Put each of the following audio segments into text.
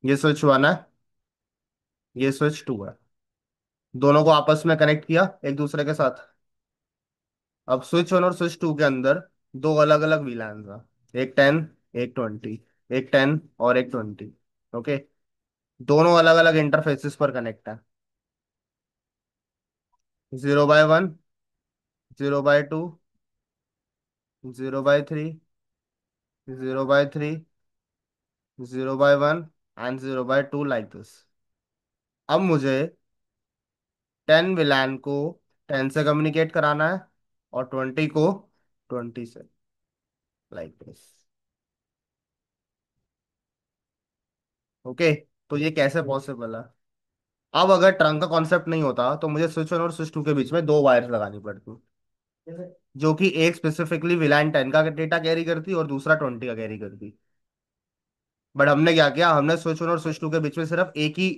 ये switch one है, ये स्विच टू है। दोनों को आपस में कनेक्ट किया एक दूसरे के साथ। अब स्विच वन और स्विच टू के अंदर दो अलग अलग वीलैन्स हैं, एक 10, एक 20। एक 10 और एक 20। ओके। दोनों अलग अलग इंटरफेसेस पर कनेक्ट है। 0/1, 0/2, 0/3, 0/3, 0/1 एंड 0/2, लाइक दिस। अब मुझे 10 विलान को 10 से कम्युनिकेट कराना है, और 20 को 20 से, लाइक दिस। ओके। तो ये कैसे पॉसिबल है? अब अगर ट्रंक का कॉन्सेप्ट नहीं होता तो मुझे स्विच वन और स्विच टू के बीच में दो वायर्स लगानी पड़ती, जो कि एक स्पेसिफिकली विलान 10 का डेटा कैरी करती और दूसरा 20 का कैरी करती। बट हमने क्या किया, हमने स्विच वन और स्विच टू के बीच में सिर्फ एक ही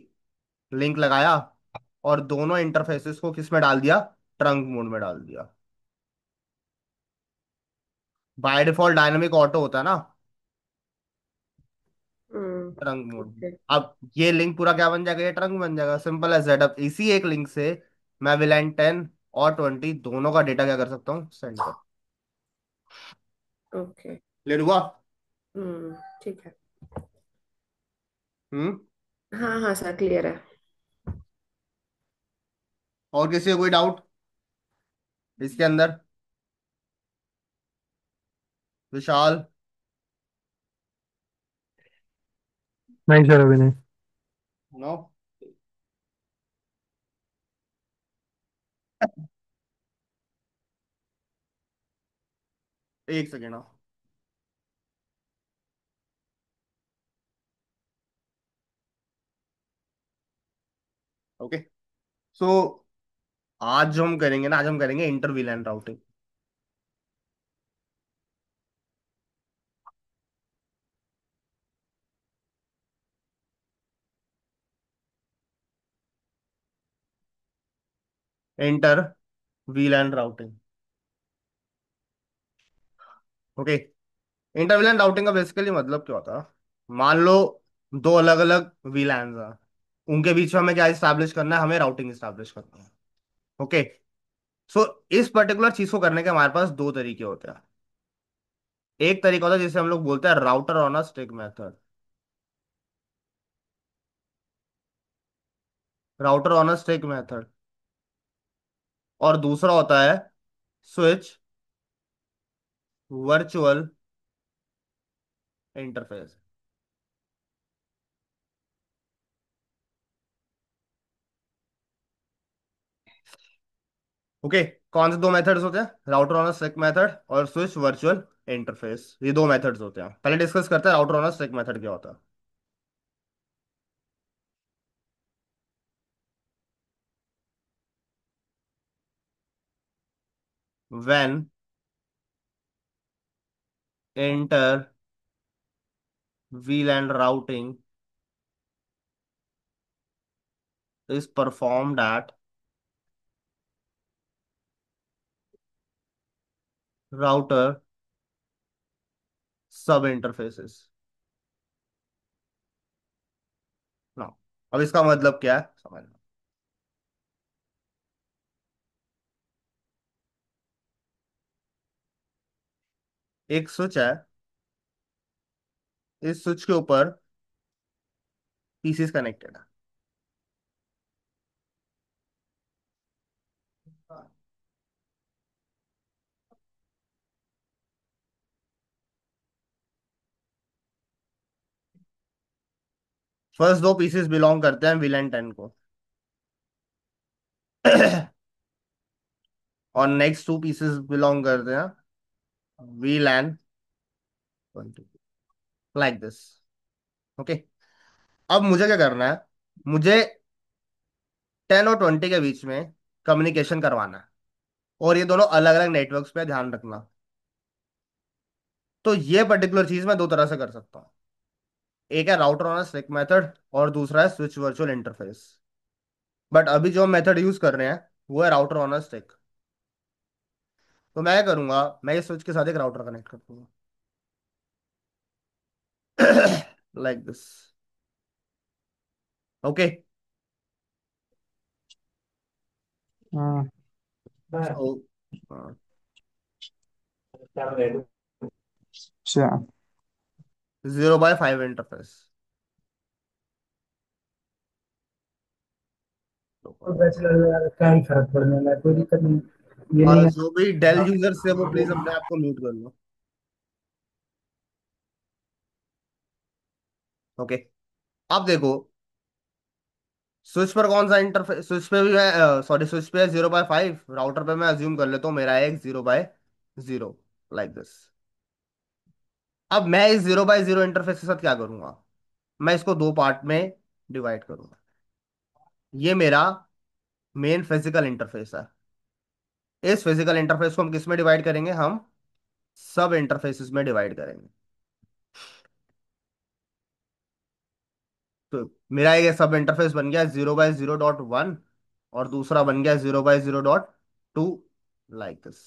लिंक लगाया, और दोनों इंटरफेसेस को किस में डाल दिया, ट्रंक मोड में डाल दिया। बाय डिफॉल्ट डायनेमिक ऑटो होता है ना, हम्म। Trunk mode. ओके। अब ये लिंक पूरा क्या बन जाएगा, ये ट्रंक बन जाएगा, सिंपल एज दैट। अब इसी एक लिंक से मैं विलान 10 और 20 दोनों का डेटा क्या कर सकता हूँ, सेंड कर। ओके। क्लियर हुआ? ठीक है। हम्म। हाँ हाँ सर, क्लियर है। और किसी को कोई डाउट इसके अंदर? विशाल? नहीं सर, अभी नहीं। नो। एक सेकेंड। ओके। सो आज जो हम करेंगे ना, आज हम करेंगे inter VLAN routing. Inter VLAN routing. Okay. Inter VLAN routing का बेसिकली मतलब क्या होता है? मान लो दो अलग अलग वीलैन्स हैं, उनके बीच में हमें क्या इस्टेब्लिश करना है, हमें राउटिंग इस्टेब्लिश करना है। ओके। सो इस पर्टिकुलर चीज को करने के हमारे पास दो तरीके होते हैं। एक तरीका होता है जिसे हम लोग बोलते हैं router on a stick method. Router on a stick method. और दूसरा होता है स्विच वर्चुअल इंटरफेस। ओके। कौन से दो मेथड्स होते हैं, router on a stick method और स्विच वर्चुअल इंटरफेस, ये दो मेथड्स होते हैं। पहले डिस्कस करते हैं router on a stick method क्या होता है। When inter VLAN routing is performed at router सब इंटरफेसेस ना। अब इसका मतलब क्या है समझ लो। एक स्विच है, इस स्विच के ऊपर पीसीस कनेक्टेड है। फर्स्ट दो पीसेस बिलोंग करते हैं VLAN 10 को और नेक्स्ट टू पीसेस बिलोंग करते हैं VLAN 20, लाइक दिस। ओके। अब मुझे क्या करना है, मुझे 10 और 20 के बीच में कम्युनिकेशन करवाना है, और ये दोनों अलग अलग नेटवर्क्स पे, ध्यान रखना। तो ये पर्टिकुलर चीज मैं दो तरह से कर सकता हूँ। एक है राउटर ऑन स्टिक मेथड, और दूसरा है स्विच वर्चुअल इंटरफेस। बट अभी जो हम मेथड यूज कर रहे हैं वो है राउटर ऑन स्टिक। तो मैं क्या करूंगा, मैं इस स्विच के साथ एक राउटर कनेक्ट कर दूंगा, लाइक दिस। ओके। हाँ। सो अच्छा। 0/5 इंटरफेस। तो बैचलर यार क्या ही फर्क पड़ने वाला है, कोई दिक्कत नहीं। ये नहीं और है। जो भी डेल यूजर से वो प्लीज अपने आप को म्यूट कर लो। ओके। अब देखो, स्विच पर कौन सा इंटरफेस, स्विच पे भी मैं सॉरी, स्विच पे 0/5, राउटर पे मैं अज्यूम कर लेता हूँ मेरा है एक 0/0, लाइक दिस। अब मैं इस 0/0 इंटरफेस के साथ क्या करूंगा, मैं इसको दो पार्ट में डिवाइड करूंगा। ये मेरा मेन फिजिकल इंटरफेस है। इस फिजिकल इंटरफेस को हम किस में डिवाइड करेंगे, हम सब इंटरफेसेस में डिवाइड करेंगे। तो मेरा एक सब इंटरफेस बन गया 0/0.1, और दूसरा बन गया 0/0.2, लाइक दिस।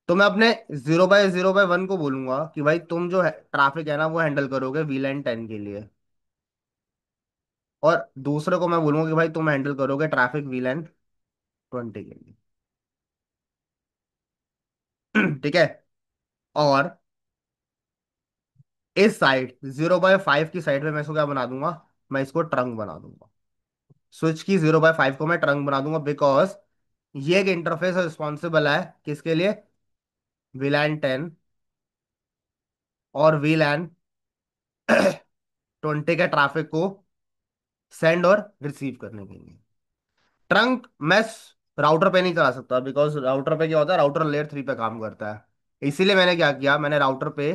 तो मैं अपने 0/0/1 को बोलूंगा कि भाई तुम जो है ट्रैफिक है ना वो हैंडल करोगे वीलैन 10 के लिए, और दूसरे को मैं बोलूंगा कि भाई तुम हैंडल करोगे ट्रैफिक वीलैन 20 के लिए। ठीक है। और इस साइड 0/5 की साइड में मैं इसको क्या बना दूंगा, मैं इसको ट्रंक बना दूंगा। स्विच की 0/5 को मैं ट्रंक बना दूंगा, बिकॉज ये एक इंटरफेस रिस्पॉन्सिबल है किसके लिए, वीलैन 10 और वीलैन 20 के ट्रैफिक को सेंड और रिसीव करने के लिए। ट्रंक मैं राउटर पे नहीं चला सकता, बिकॉज राउटर पे क्या होता है, राउटर लेयर 3 पे काम करता है। इसीलिए मैंने क्या किया, मैंने राउटर पे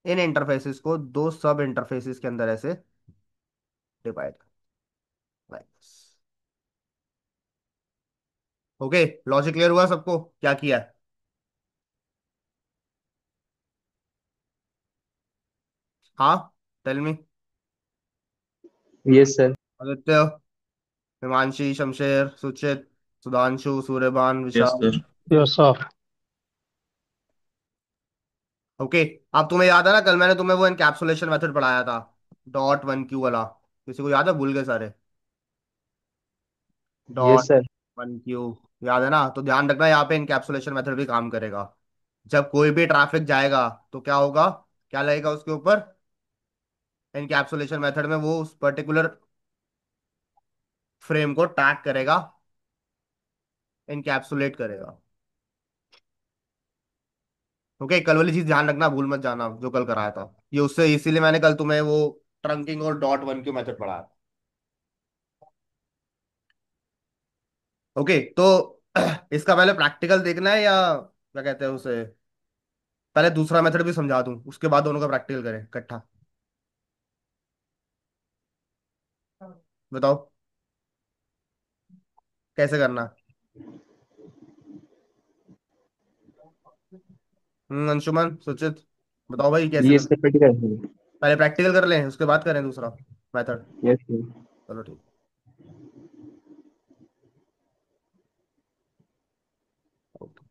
इन इंटरफेसेस को दो सब इंटरफेसेस के अंदर ऐसे डिवाइड कर। ओके, लॉजिक क्लियर हुआ सबको क्या किया है? हाँ, tell me. Yes sir. Aditya, Himanshi, Shamsher, Suchit, Sudhanshu, Suryabhan, yes Vishal. Sir. Yes sir. Okay. अब तुम्हें याद है ना, कल मैंने तुम्हें वो एनकैप्सुलेशन मेथड पढ़ाया था, .1q वाला, किसी को याद है, भूल गए सारे? Yes dot sir. One Q याद है ना? तो ध्यान रखना यहाँ पे इनकैप्सुलेशन मेथड भी काम करेगा। जब कोई भी ट्रैफिक जाएगा तो क्या होगा, क्या लगेगा उसके ऊपर, इनकैप्सुलेशन मेथड में वो उस पर्टिकुलर फ्रेम को टैग करेगा, इनकैप्सुलेट करेगा। ओके, कल वाली चीज ध्यान रखना, भूल मत जाना जो कल कराया था ये, उससे इसीलिए मैंने कल तुम्हें वो ट्रंकिंग और .1q मेथड पढ़ाया। ओके, तो इसका पहले प्रैक्टिकल देखना है या क्या कहते हैं उसे, पहले दूसरा मेथड भी समझा दूं उसके बाद दोनों का प्रैक्टिकल करें इकट्ठा? बताओ कैसे करना है? अंशुमन, सुचित, बताओ भाई कैसे ये करना इससे है? प्रैक्टिकल है। पहले प्रैक्टिकल कर लें उसके बाद करें दूसरा मेथड? Yes sir. चलो ठीक। ओके,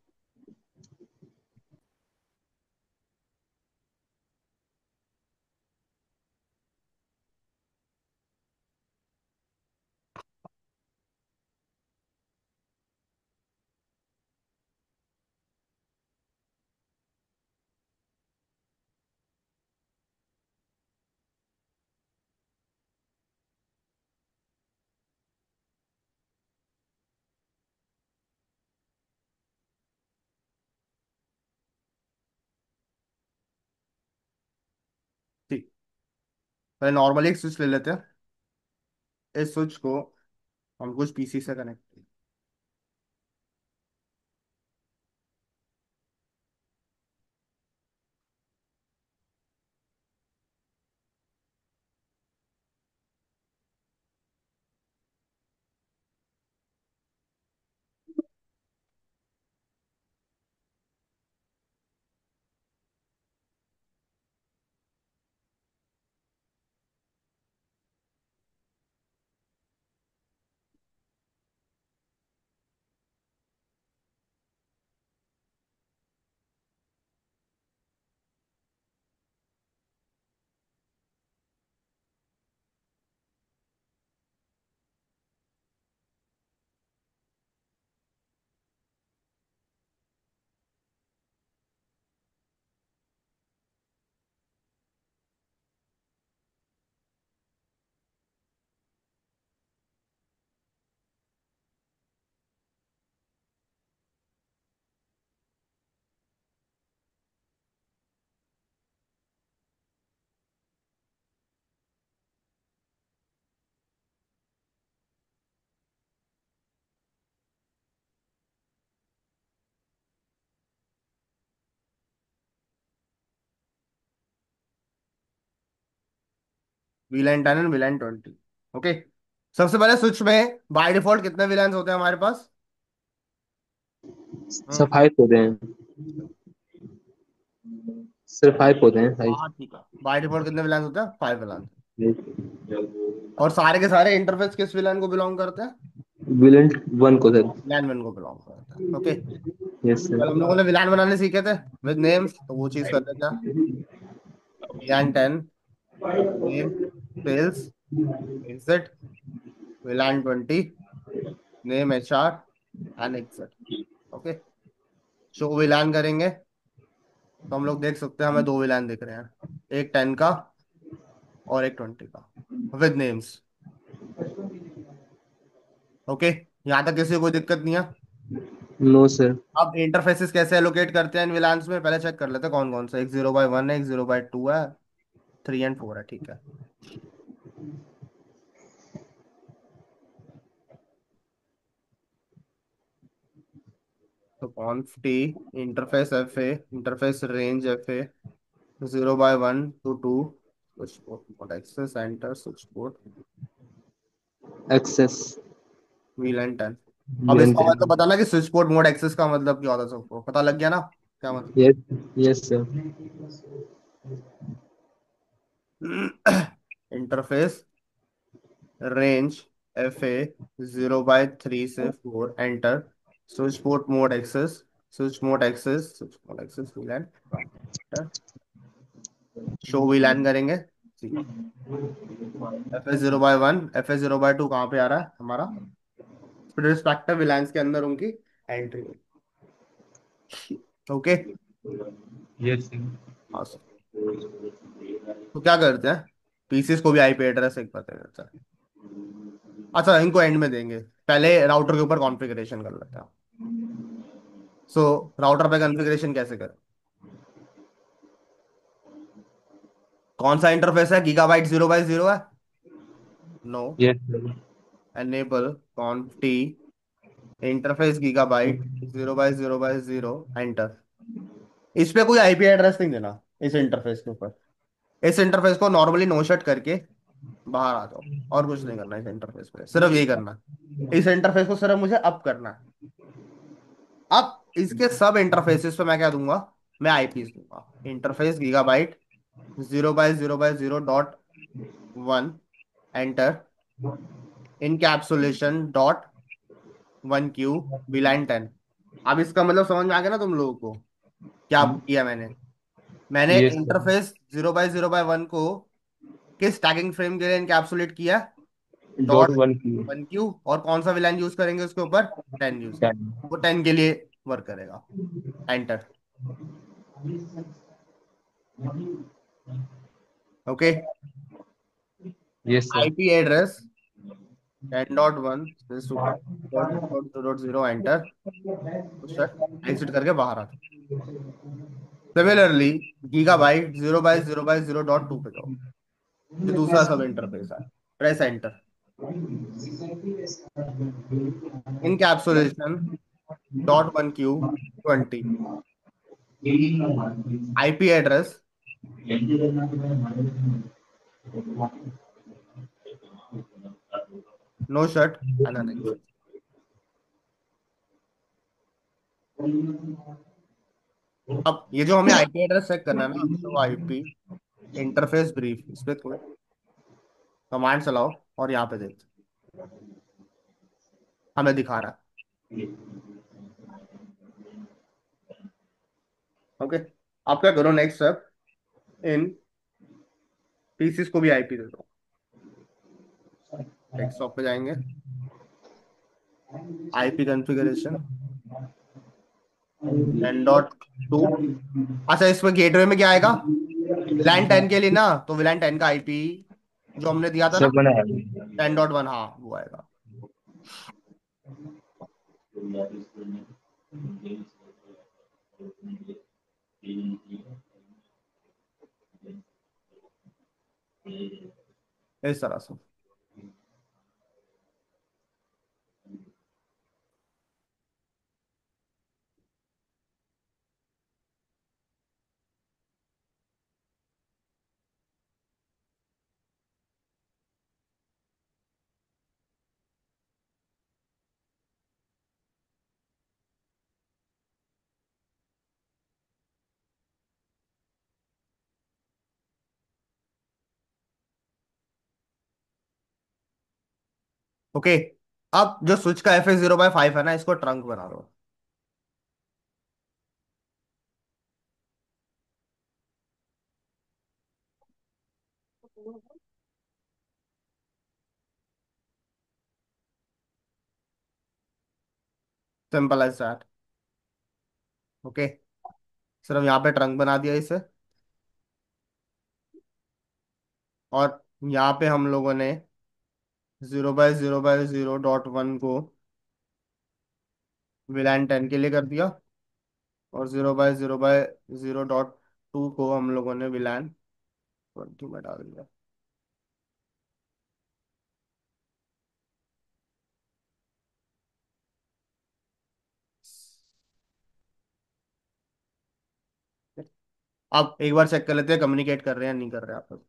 ठीक। पहले नॉर्मली एक स्विच ले लेते हैं। इस स्विच को हम कुछ पीसी से कनेक्ट, वीलैन 10 एंड वीलैन 20। ओके। सबसे पहले स्विच में बाय डिफॉल्ट कितने विलान्स होते हैं हमारे पास? हम्म। सब 5 होते हैं। सिर्फ 5 होते हैं, 5। हाँ ठीक है, बाय डिफॉल्ट कितने विलान्स होते हैं? 5 विलान। और सारे के सारे इंटरफेस किस विलान को बिलोंग करते हैं? विलन 1 को सर। विलान वन को बिलोंग करते हैं। ओके। यस कल सर। हम लोगों ने विलान बनाने सीखे थे विद नेम्स, तो वो चीज कर लेते हैं। VLAN 10 name sales exit, VLAN 20 name HR and exit. Okay. Show VLAN करेंगे तो हम लोग देख सकते हैं हमें दो विलान दिख रहे हैं, एक 10 का और एक 20 का, विद नेम्स। ओके। यहाँ तक किसी को कोई दिक्कत नहीं है? No sir. अब इंटरफेसेस कैसे एलोकेट करते हैं इन विलान्स में, पहले चेक कर लेते हैं कौन कौन सा। एक 0/1 है, एक 0/2 है, 3 और 4 है। ठीक है। तो conf t interface FA interface range FA 0/1 to 2 switch port access enter switch port access. VLAN 10। अब विलन इसका 10। मतलब बताना कि स्विच पोर्ट मोड एक्सेस का मतलब क्या होता है, सबको पता लग गया ना क्या यस। Yes sir. मतलब? इंटरफेस रेंज FA 0/3 से 4 enter switch port mode access switch mode access VLAN show VLAN करेंगे। FA 0/1 FA 0/2 कहाँ पे आ रहा है हमारा? रिस्पेक्टिव विलान्स के अंदर उनकी एंट्री। ओके। Yes sir. हाँ सर। तो क्या करते हैं, पीसीस को भी IP एड्रेस एक पता करता है। अच्छा, इनको एंड में देंगे, पहले राउटर के ऊपर कॉन्फ़िगरेशन कर लेते हैं। सो राउटर पे कॉन्फ़िगरेशन कैसे करें? कौन सा इंटरफेस है? गीगाबाइट 0/0 है? No. Yes sir. Enable कॉन्फ t interface gigabyte 0/0/0 enter. इस पे कोई IP एड्रेस नहीं देना इस इंटरफेस के ऊपर। इस इंटरफेस को नॉर्मली नो शट करके बाहर आ जाओ, और कुछ नहीं करना इस इंटरफेस पे, सिर्फ यही करना है। इस इंटरफेस को सिर्फ मुझे अप करना है। अब इसके सब इंटरफेसेस पे मैं क्या दूंगा? मैं IPs दूंगा। Interface gigabyte 0/0/0.1 enter encapsulation .1Q VLAN 10। अब इसका मतलब समझ में आ गया ना तुम लोगों को क्या किया मैंने? मैंने यस सर। इंटरफेस 0/0/1 को किस टैगिंग फ्रेम के लिए इनकैप्सुलेट किया? डॉट डॉट 1 की। 1Q। और कौन सा विलान यूज करेंगे उसके ऊपर? 10 यूज करेंगे। वो 10 के लिए वर्क करेगा। Enter. Okay. Yes sir. IP address 10.1 .0.0 enter, exit करके बाहर आता। सिमिलरली गीगाबाइट 0/0/0.2 पे जाओ, जो दूसरा सब इंटरफेस है। Press enter. Encapsulation .1Q 20 IP address no shut and exit. अब ये जो हमें IP एड्रेस चेक करना है ना, तो IP इंटरफेस ब्रीफ इस पे कमांड चलाओ और यहाँ पे देखो हमें दिखा रहा है। ओके। आप क्या करो नेक्स्ट स्टेप, इन पीसीस को भी IP दे दो। डेस्कटॉप पे जाएंगे, IP कॉन्फ़िगरेशन 10.2। अच्छा, इसमें गेटवे में क्या आएगा? विलान 10 के लिए ना, तो विलान 10 का IP जो हमने दिया था ना, सब बना है। 10.1, हाँ वो आएगा। इस तरह से। ओके, अब जो स्विच का Fx0/5 है ना, इसको ट्रंक बना दो। Simple as that. ओके, सिर्फ यहाँ पे ट्रंक बना दिया इसे, और यहाँ पे हम लोगों ने 0/0/0.1 को विलान 10 के लिए कर दिया, और 0/0/0.2 को हम लोगों ने विलान 20 में डाल दिया। अब एक बार चेक कर लेते हैं कम्युनिकेट कर रहे हैं या नहीं कर रहे हैं आपस।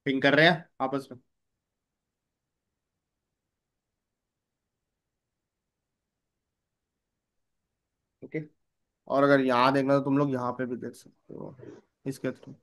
पिंग कर रहे हैं आपस में। ओके, और अगर यहाँ देखना तो तुम लोग यहाँ पे भी देख सकते हो इसके थ्रू।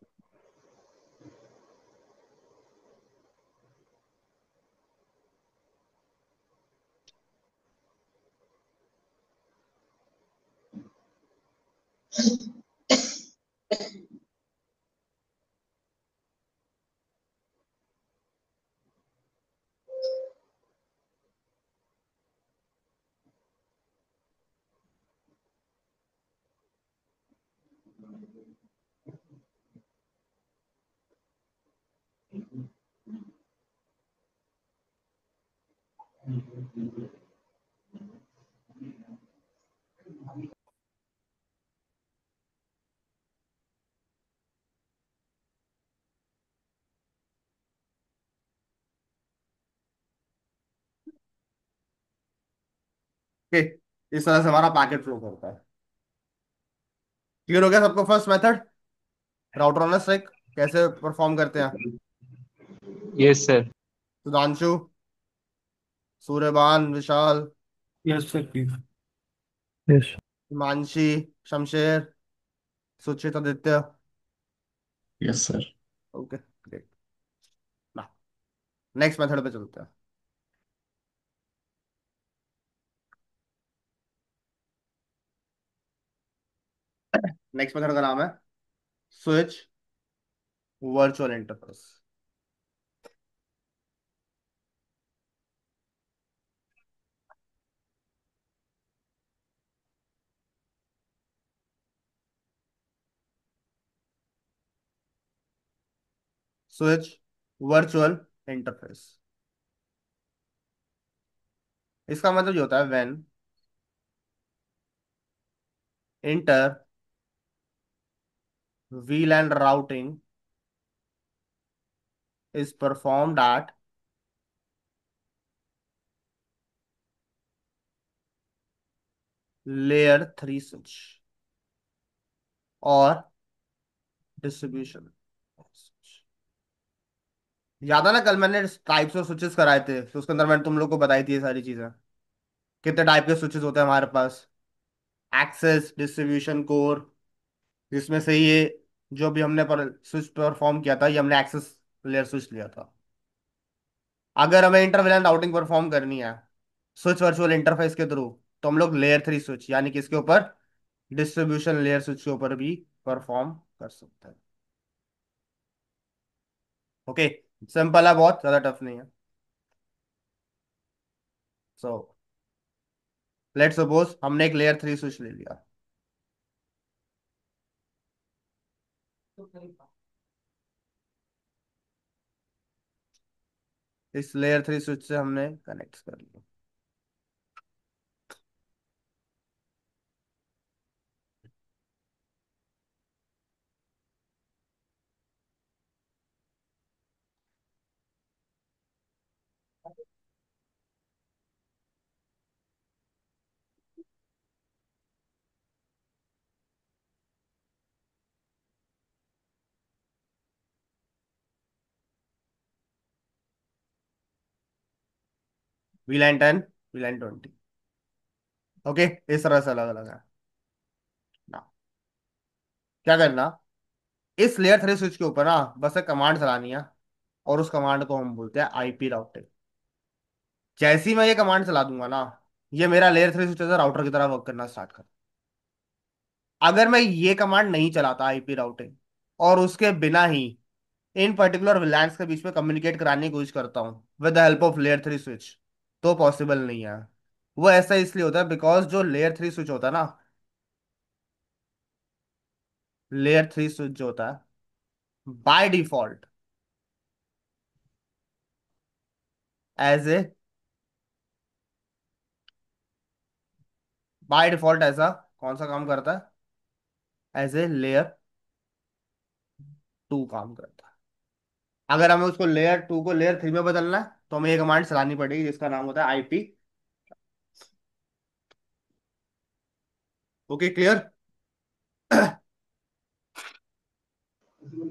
ओके, इस तरह से हमारा पैकेट फ्लो करता है। क्लियर हो गया सबको first method, router on stack कैसे परफॉर्म करते हैं? Yes, sir. Sudhanshu, Suryabhan, Vishal, yes sir please. Yes. Himanshi, Shamsher, Suchit, Aditya. Yes sir. Okay, great. ना, नेक्स्ट मेथड पे चलते हैं। नेक्स्ट मेथड का नाम है switch virtual interface. Switch virtual interface, इसका मतलब ये होता है when inter VLAN routing is performed at layer 3 switch और डिस्ट्रीब्यूशन। याद है ना कल मैंने टाइप्स ऑफ स्विचेस कराए थे, तो उसके अंदर मैंने तुम लोग को बताई थी ये सारी चीजें। कितने टाइप के स्विचेस होते हैं हमारे पास? Access, distribution, core. जिसमें से ये जो भी हमने पर स्विच परफॉर्म किया था, ये हमने एक्सेस लेयर स्विच लिया था। अगर हमें इंटर VLAN राउटिंग परफॉर्म करनी है स्विच वर्चुअल इंटरफेस के थ्रू, तो हम लोग लेयर 3 स्विच यानी कि इसके ऊपर डिस्ट्रीब्यूशन लेयर स्विच के ऊपर भी परफॉर्म कर सकते हैं। ओके, सिंपल है, बहुत ज्यादा टफ नहीं है। सो लेट्स सपोज हमने एक लेयर 3 स्विच ले लिया। इस लेयर 3 स्विच से हमने कनेक्ट कर लिया। वीलैन 10, वीलैन 20। ओके, इस तरह से अलग अलग है ना। क्या करना, इस लेयर 3 स्विच के ऊपर ना बस एक कमांड चलानी है, और उस कमांड को हम बोलते हैं आईपी राउटिंग। जैसे ही मैं ये कमांड चला दूंगा ना, ये मेरा लेयर 3 स्विच राउटर की तरह वर्क करना स्टार्ट कर। अगर मैं ये कमांड नहीं चलाता आईपी राउटिंग, और उसके बिना ही इन पर्टिकुलर विलैंस के बीच में कम्युनिकेट कराने की कोशिश करता हूँ with the help of layer 3 switch, तो पॉसिबल नहीं है। वो ऐसा इसलिए होता है बिकॉज जो लेयर 3 स्विच होता है ना, लेयर 3 स्विच जो होता है by default, as a by default ऐसा कौन सा काम करता है, एज ए लेयर 2 काम करता है। अगर हमें उसको लेयर 2 को लेयर 3 में बदलना है, तो हमें ये कमांड चलानी पड़ेगी जिसका नाम होता है IP. Okay, clear.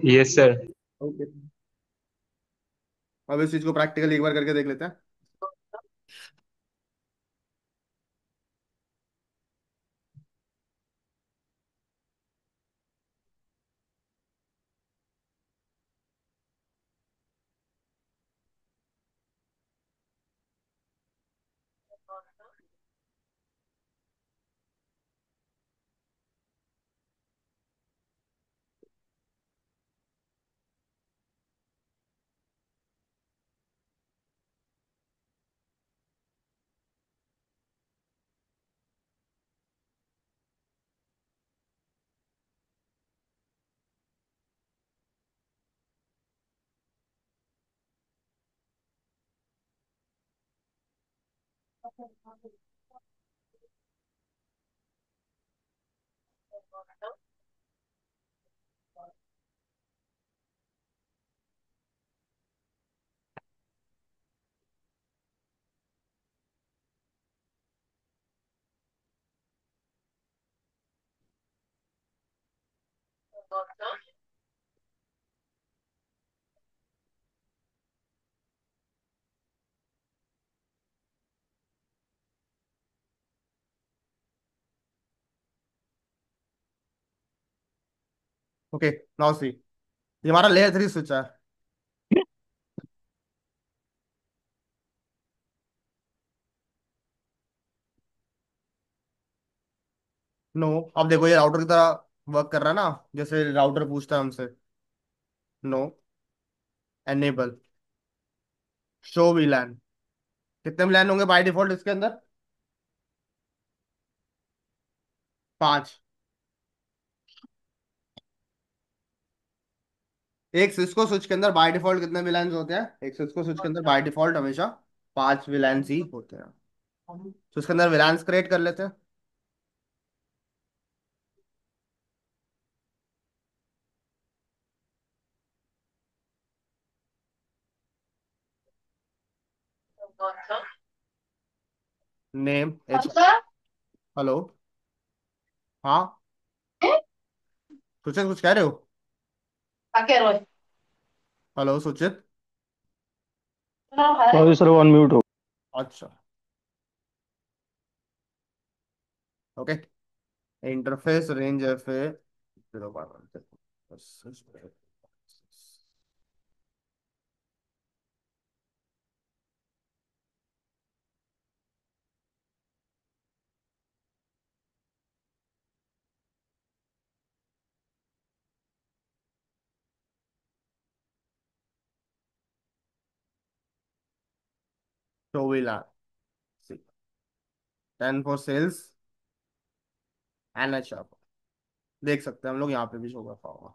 Yes, sir. Okay, अब इस चीज को प्रैक्टिकली एक बार करके देख लेते हैं। ओके, नाउ सी, ये हमारा लेयर 3 स्विच है। नो, अब देखो ये राउटर की तरह वर्क कर रहा है ना, जैसे राउटर पूछता है हमसे। No, enable show VLAN. कितने वीलैन होंगे बाय डिफॉल्ट इसके अंदर? 5। एक सिस्को स्विच के अंदर बाय डिफॉल्ट कितने वीलैन होते हैं? एक सिस्को स्विच के अंदर बाय डिफॉल्ट हमेशा 5 वीलैन ही होते हैं। तो इसके अंदर वीलैंस क्रिएट कर लेते हैं। Name H. हेलो। हाँ, सुचित कुछ कह रहे हो? हेलो सुचित। सॉरी सर, वन म्यूट हो। अच्छा, okay. Interface range F A 0 तो विला 10 फॉर सेल्स एंड अच्छा, देख सकते हैं हम लोग यहाँ पे भी शो कर पाओगे।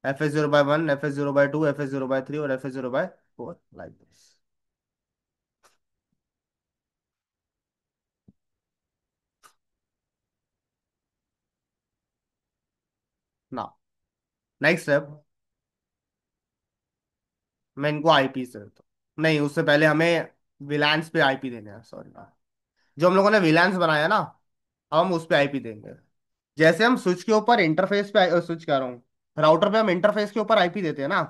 F0/1, F0/2, F0/3 और F0/4 लाइक दिस ना। नेक्स्ट स्टेप, मैं इनको आईपी से देता हूँ। नहीं, उससे पहले हमें विलांस पे आईपी देने हैं, सॉरी। जो हम लोगों ने विलांस बनाया ना, अब हम उस पे आईपी देंगे। जैसे हम स्विच के ऊपर इंटरफेस पे स्विच कर रहा हूँ, राउटर पे हम इंटरफेस के ऊपर आईपी देते हैं ना।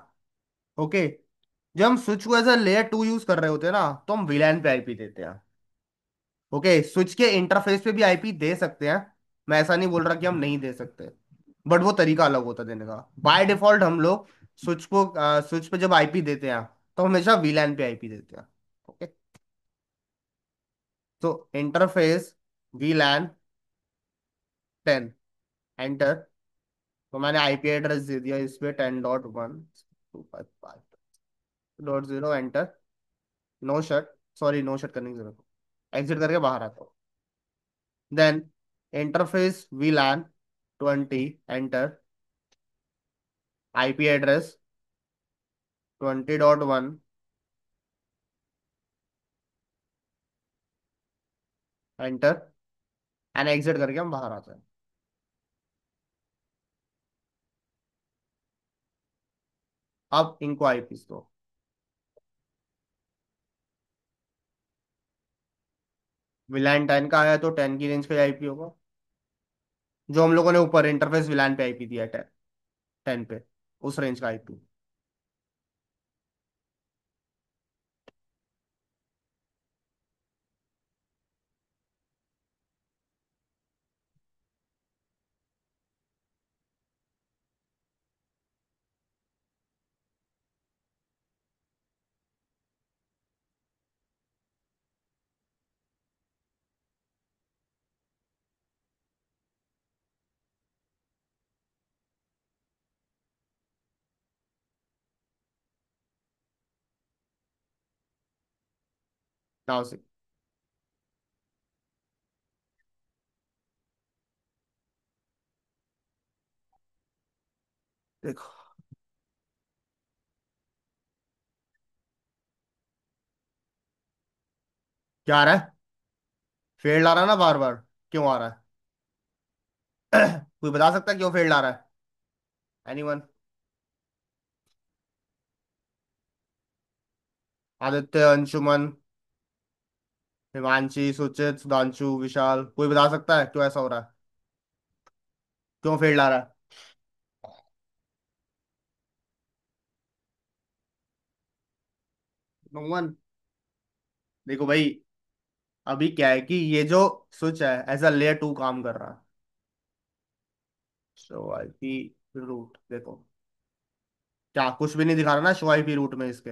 ओके, जब हम स्विच को as a layer two use कर रहे होते हैं ना, तो हम वीलैन पे आईपी देते हैं। ओके, स्विच के इंटरफेस पे भी आईपी दे सकते हैं, मैं ऐसा नहीं बोल रहा कि हम नहीं दे सकते, बट वो तरीका अलग होता है देने का। बाय डिफॉल्ट हम लोग स्विच पे जब आईपी देते हैं, तो हमेशा वीलैन पे आईपी देते हैं। ओके, तो इंटरफेस वीलैन 10, एंटर। तो मैंने आईपी एड्रेस दे दिया इस पे 10.1.255.0, enter. No shut, sorry no shut करने की जरूरत, एग्जिट करके बाहर आता हूँ। Then interface VLAN 20, enter. IP address 20.1, enter. And exit करके हम बाहर आते हैं। अब इनको आईपी दो। विलान 10 का आया तो 10 की रेंज का आईपी होगा, जो हम लोगों ने ऊपर इंटरफेस विलान पे आईपी दिया है 10 पे, उस रेंज का आईपी। नाउ से देखो क्या आ रहा है, फेल्ड आ रहा है ना बार बार, क्यों आ रहा है? कोई बता सकता है क्यों फेल्ड आ रहा है? एनीवन? आदित्य, अंशुमन, हिमांशी, सुचित, सुधांशु, विशाल, कोई बता सकता है क्यों ऐसा हो रहा है, क्यों फेल्ड आ रहा है? No one. देखो भाई, अभी क्या है कि ये जो स्विच है एज अ लेयर टू काम कर रहा है। शो आईपी रूट देखो, क्या कुछ भी नहीं दिखा रहा ना शो आईपी रूट में इसके?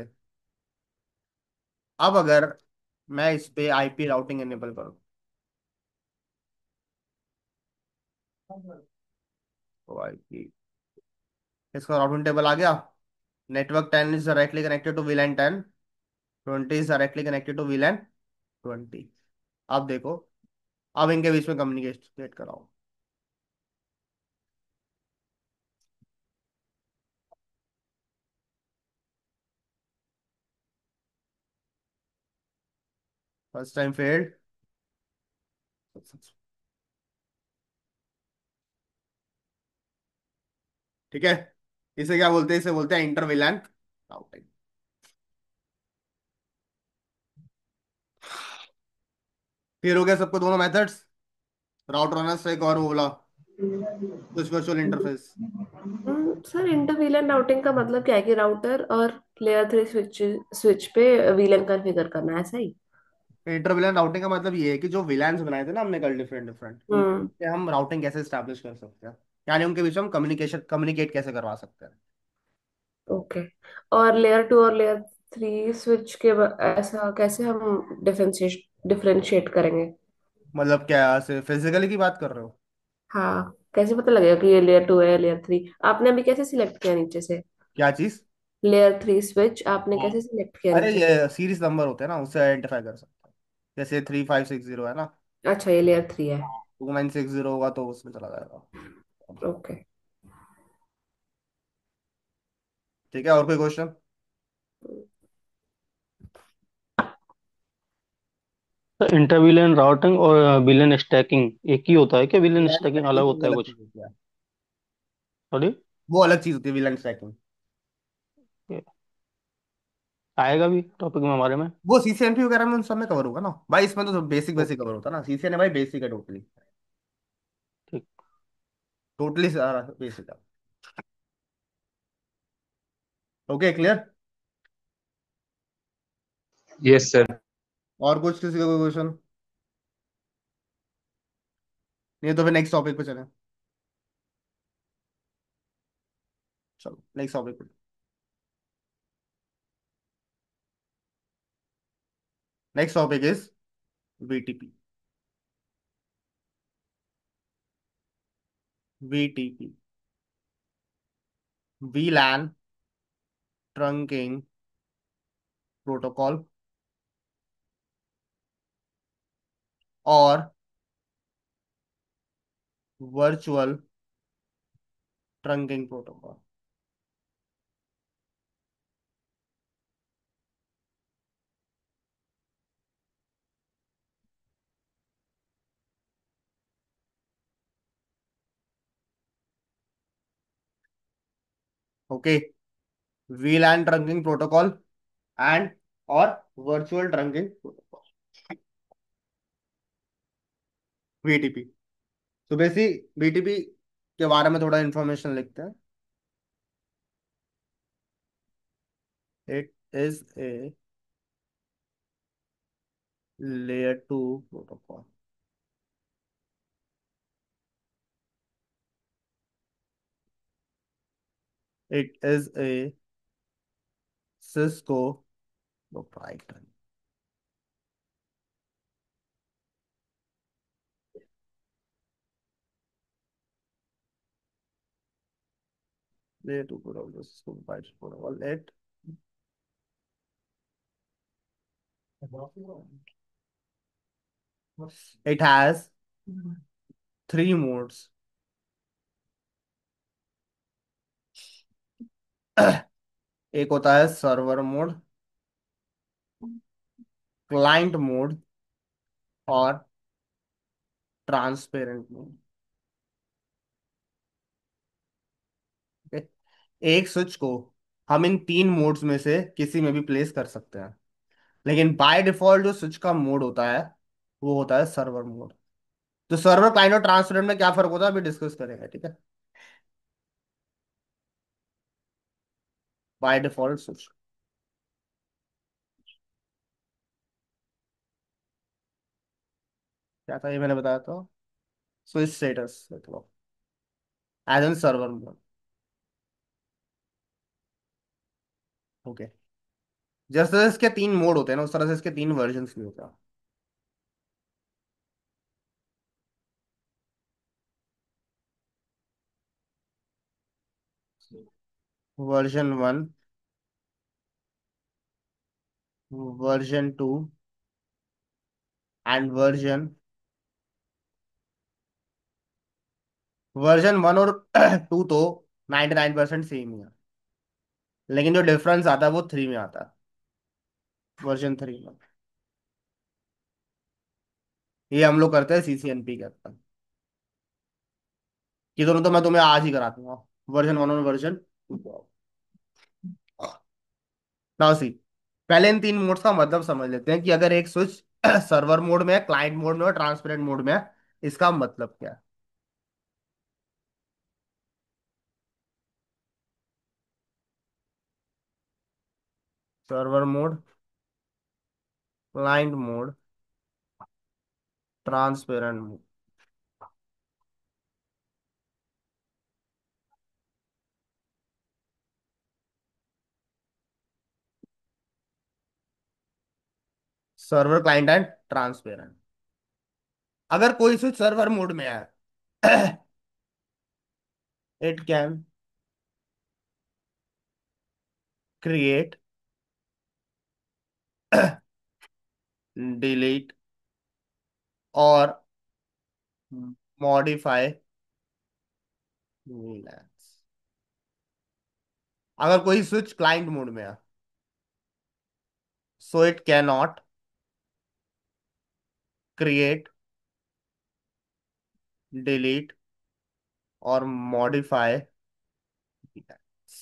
अब अगर मैं इस पे आईपी राउटिंग एनेबल करूँ, तो आईपी, इसका राउटिंग टेबल आ गया। Network 10 is directly connected to VLAN 10, 20 is directly connected to VLAN 20। अब देखो, अब इनके बीच में कम्युनिकेट कराओ। First time failed. ठीक है, इसे क्या बोलते हैं? इसे बोलते हैं इंटर वीलैन राउटिंग। फिर हो गया सबको दोनों मेथड्स, राउटर होना से एक और वो बोला कुछ virtual interface. Sir inter VLAN routing का मतलब क्या है कि राउटर और लेयर थ्री स्विच स्विच पे वीलन कॉन्फ़िगर करना है, ऐसा ही? इंटर विलन राउटिंग का मतलब ये है कि जो विलान्स बनाए थे ना हमने कल डिफरेंट डिफरेंट, उनके हम्म। बीच में हम राउटिंग कैसे स्टैब्लिश कर सकते हैं, यानी उनके बीच में हम कम्युनिकेट कैसे करवा सकते हैं। ओके। और लेयर टू और लेयर थ्री स्विच के ऐसा कैसे हम डिफरेंशिएट करेंगे? मतलब क्या से फिजिकली की बात कर रहे हो? हाँ, कैसे पता लगेगा कि ये लेयर टू है या लेयर थ्री? आपने अभी कैसे सिलेक्ट किया नीचे से? क्या चीज? लेयर थ्री स्विच आपने हाँ, कैसे सिलेक्ट किया अरे नीचे से? ये सीरीज नंबर होते हैं ना, उससे आइडेंटिफाई कर सकते हैं। जैसे 3560 है ना, अच्छा, ये लेयर थ्री है। 2960 होगा तो उसमें चला जाएगा। ओके। ठीक है, और कोई क्वेश्चन? तो इंटर विलेन राउटिंग और विलेन स्टैकिंग एक ही होता है क्या? विलेन विलान स्टैकिंग अलग स्टैकिंग वो होता है अलग कुछ? चीज होती है, सॉरी। वो अलग चीज होती है विलान स्टैकिंग। आएगा भी टॉपिक में हमारे में? वो सीसीएनपी वगैरह में उन सब में कवर होगा ना भाई, इसमें तो बेसिक बेसिक ओके। कवर होता है ना, सीसीएन है भाई, बेसिक है टोटली, ठीक। टोटली बेसिक है। Okay, clear. Yes sir. और कुछ किसी का कोई क्वेश्चन? नहीं तो फिर नेक्स्ट टॉपिक पे चलें। चलो नेक्स्ट टॉपिक पे। Next topic is VTP. VTP, VLAN trunking protocol और virtual trunking protocol. Okay, VLAN trunking protocol and और वर्चुअल ट्रंकिंग प्रोटोकॉल, वीटीपी। तो बेसिक वीटीपी के बारे में थोड़ा इंफॉर्मेशन लिखते हैं। It is a layer two protocol. It is a Cisco proprietary. Layer two protocol, Cisco proprietary protocol. It has three modes. एक होता है सर्वर मोड, क्लाइंट मोड और ट्रांसपेरेंट मोड। एक स्विच को हम इन तीन मोड्स में से किसी में भी प्लेस कर सकते हैं, लेकिन बाय डिफॉल्ट जो स्विच का मोड होता है वो होता है सर्वर मोड। तो सर्वर, क्लाइंट और ट्रांसपेरेंट में क्या फर्क होता है अभी डिस्कस करेंगे, ठीक है। बाय डिफॉल्ट स्विच क्या था ये मैंने बताया था, स्विच स्टेटस मतलब as an server mode. Okay, जैसे जैसे इसके तीन मोड होते हैं ना उस तरह से इसके तीन वर्जन भी होते हैं। Version one, version two and version one और टू तो 99% सेम ही है, लेकिन जो डिफरेंस आता है वो थ्री में आता है, वर्जन थ्री में। ये हम लोग करते हैं सीसीएनपी के अंदर। ये दोनों तो मैं तुम्हें आज ही करा दूंगा, वर्जन वन और वर्जन टू। नाउ सी, पहले इन तीन मोड्स का मतलब समझ लेते हैं कि अगर एक स्विच सर्वर मोड में है, क्लाइंट मोड में और ट्रांसपेरेंट मोड में है, इसका मतलब क्या है। Server mode, client mode, transparent mode. Server, client and transparent. अगर कोई स्विच सर्वर मोड में है इट कैन क्रिएट, डिलीट और मॉडिफाई VLANs। अगर कोई स्विच क्लाइंट मोड में है so it can not create, delete और मॉडिफाई VLANs।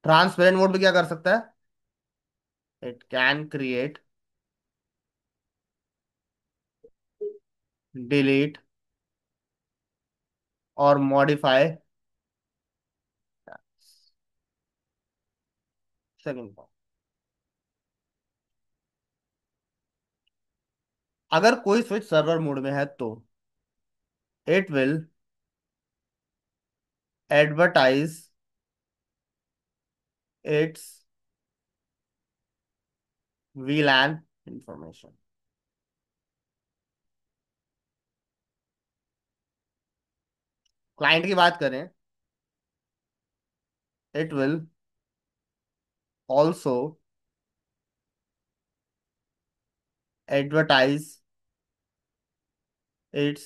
ट्रांसपेरेंट मोड में क्या कर सकता है, इट कैन क्रिएट, डिलीट और मॉडिफाई। सेकंड पॉइंट, अगर कोई स्विच सर्वर मोड में है तो it will advertise it's VLAN information. Client की बात करें, it will also advertise it's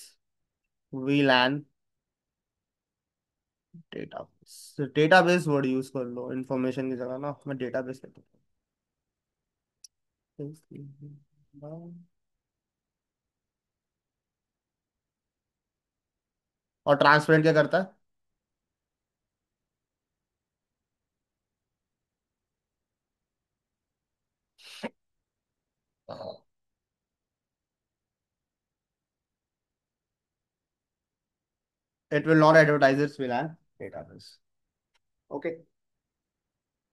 VLAN database. Database word use कर लो इंफॉर्मेशन की जगह ना, मैं डेटाबेस कहता हूँ। और ट्रांसपेरेंट क्या करता है? It will not advertise it's VLAN database. Okay,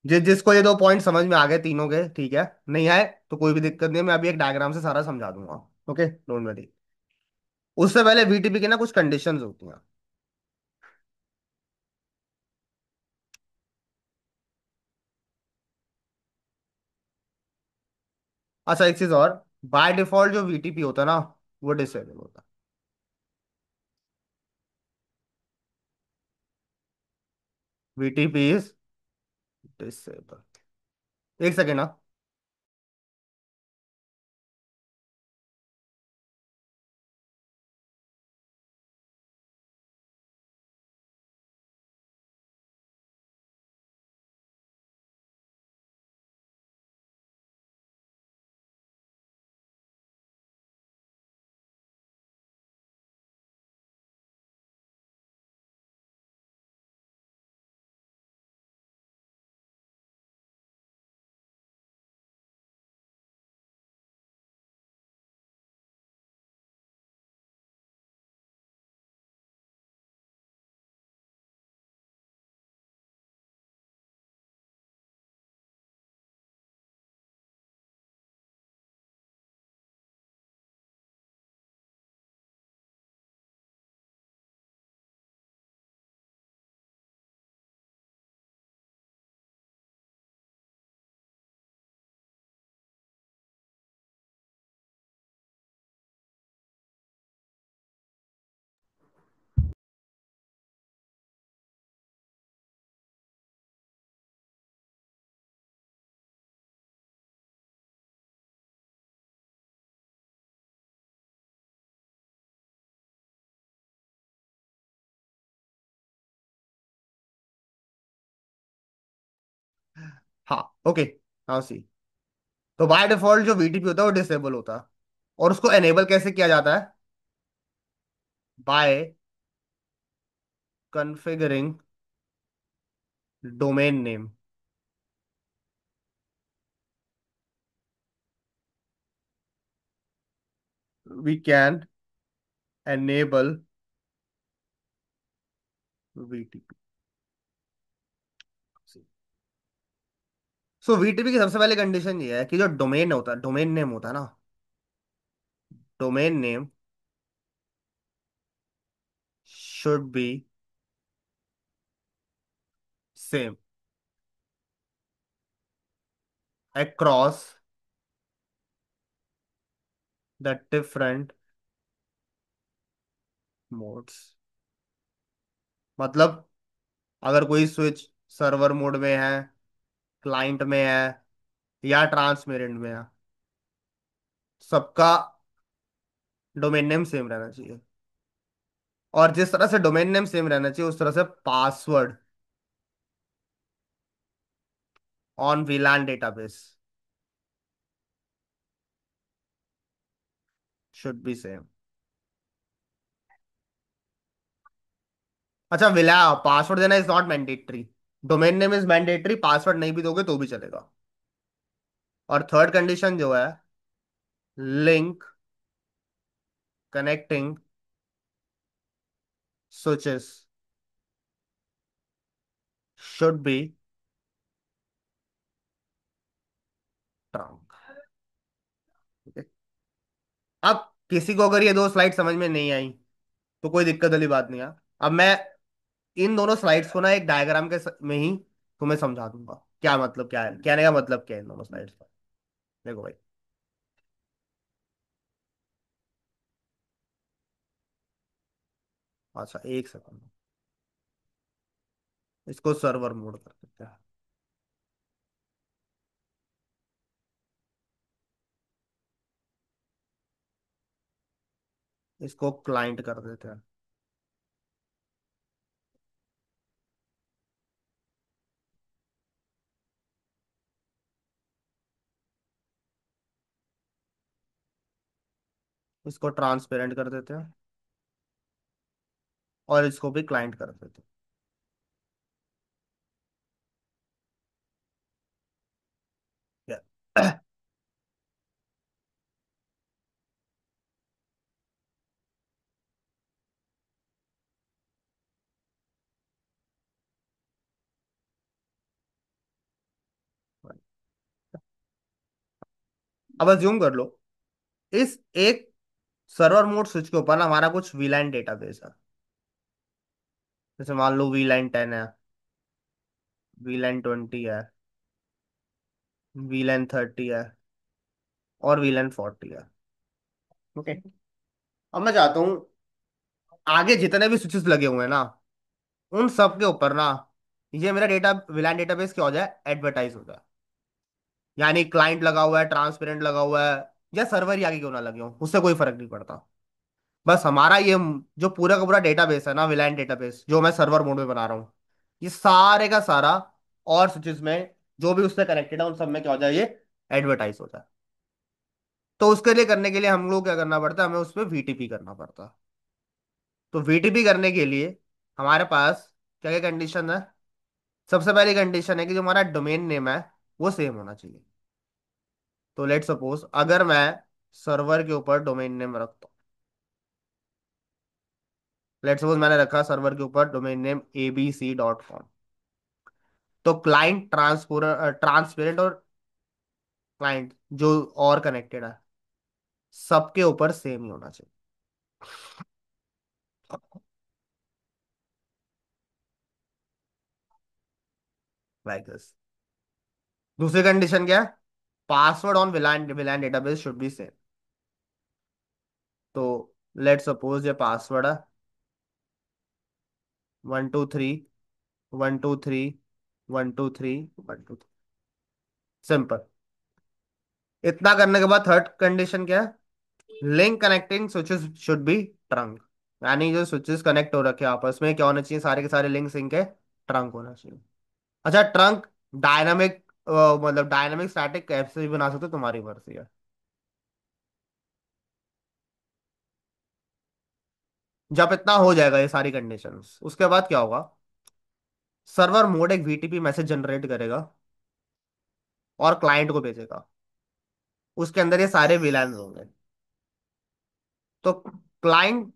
जिसको ये दो पॉइंट समझ में आ गए तीनों के, ठीक है, नहीं आए तो कोई भी दिक्कत नहीं है, मैं अभी एक डायग्राम से सारा समझा दूंगा। Okay, don't worry. उससे पहले VTP की ना कुछ कंडीशंस होती हैं। अच्छा, एक चीज और, बाय डिफॉल्ट जो VTP होता है ना, वो डिसेबल होता है। VTP is disable. एक सेकेंड ना। हाँ, ओके। हाँ सी, तो बाय डिफॉल्ट जो VTP होता है वो डिसेबल होता है, और उसको एनेबल कैसे किया जाता है? By configuring domain name. We can enable VTP। So VTP की सबसे पहले कंडीशन ये है कि जो डोमेन होता है, डोमेन नेम होता है ना, domain name should be same across the different modes। मतलब अगर कोई स्विच सर्वर मोड में है, क्लाइंट में है, या ट्रांसपेरेंट में है, सबका डोमेन नेम सेम रहना चाहिए। और जिस तरह से डोमेन नेम सेम रहना चाहिए, उस तरह से password on VLAN database should be same. अच्छा, विला पासवर्ड देना is not mandatory, domain name is mandatory, password नहीं भी दोगे तो भी चलेगा। और थर्ड कंडीशन जो है, link connecting switches should be किसी को अगर ये दो स्लाइड समझ में नहीं आई तो कोई दिक्कत वाली बात नहीं है। अब मैं इन दोनों स्लाइड्स को ना एक डायग्राम में ही तुम्हें समझा दूंगा क्या मतलब क्या है, कहने का मतलब क्या है इन दोनों स्लाइड्स का। देखो भाई, अच्छा एक सेकंड, इसको सर्वर मोड कर देते हैं। इसको क्लाइंट कर देते हैं। इसको ट्रांसपेरेंट कर देते हैं और इसको भी क्लाइंट कर देते हैं। अब अज्यूम कर लो, इस एक सर्वर मोड स्विच के ऊपर ना हमारा कुछ वीलाइन डेटाबेस है। जैसे मान लो वीलाइन 10 है, वीलाइन 20 है, वीलाइन 30 है और वीलाइन 40 है। ओके। अब मैं चाहता हूँ आगे जितने भी स्विचेस लगे हुए हैं ना, उन सब के ऊपर ना ये मेरा डेटा वीलाइन डेटाबेस क्या हो जाए, एडवर्टाइज हो जाए। यानी क्लाइंट लगा हुआ है, ट्रांसपेरेंट लगा हुआ है, या सर्वर ही आगे क्यों ना लगे हो, उससे कोई फर्क नहीं पड़ता। बस हमारा ये जो पूरा का पूरा डेटाबेस है ना, विलायन डेटाबेस जो मैं सर्वर मोड में बना रहा हूँ, ये सारे का सारा और स्विचेस में जो भी उससे कनेक्टेड है उन सब में क्या हो जाए, ये एडवर्टाइज हो जाए। तो उसके लिए करने के लिए हम लोग क्या करना पड़ता है, हमें उस पर वीटीपी करना पड़ता है। तो वीटीपी करने के लिए हमारे पास क्या क्या कंडीशन है। सबसे पहली कंडीशन है कि जो हमारा डोमेन नेम है वो सेम होना चाहिए। तो लेट सपोज अगर मैं सर्वर के ऊपर डोमेन नेम रखता हूँ, लेट सपोज मैंने रखा सर्वर के ऊपर डोमेन नेम abc.com, तो क्लाइंट ट्रांसपेरेंट और क्लाइंट जो और कनेक्टेड है सबके ऊपर सेम ही होना चाहिए, लाइक दिस। दूसरी कंडीशन क्या है, password on VLAN VLAN database should be same. तो लेट सपोज ये पासवर्ड है 123 123 123 123, सिंपल। इतना करने के बाद थर्ड कंडीशन क्या है, link connecting switches should be trunk. यानी जो स्विचेस कनेक्ट हो रखे हैं आपस में क्या होने चाहिए, सारे के सारे लिंक्स इनके ट्रंक होना चाहिए। अच्छा ट्रंक डायनामिक, मतलब डायनामिक स्टैटिक कैसे भी बना सकते हो, तुम्हारी मर्जी है। जब इतना हो जाएगा ये सारी कंडीशंस, उसके बाद क्या होगा, सर्वर मोड एक वीटीपी मैसेज जनरेट करेगा और क्लाइंट को भेजेगा। उसके अंदर ये सारे विलान होंगे। तो क्लाइंट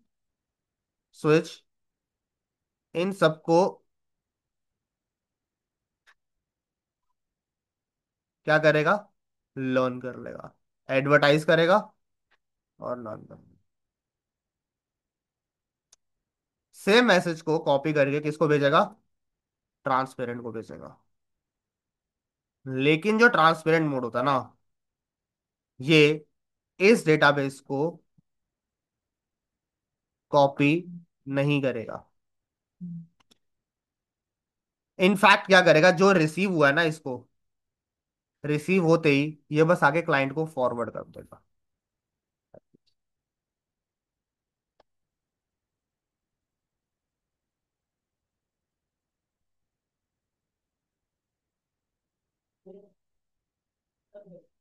स्विच इन सबको क्या करेगा, लर्न कर लेगा, एडवर्टाइज करेगा और लर्न करेगा। सेम मैसेज को कॉपी करके किसको भेजेगा, ट्रांसपेरेंट को भेजेगा। लेकिन जो ट्रांसपेरेंट मोड होता है ना, ये इस डेटाबेस को कॉपी नहीं करेगा। इनफैक्ट क्या करेगा, जो रिसीव हुआ है ना, इसको रिसीव होते ही ये बस आगे क्लाइंट को फॉरवर्ड कर देगा।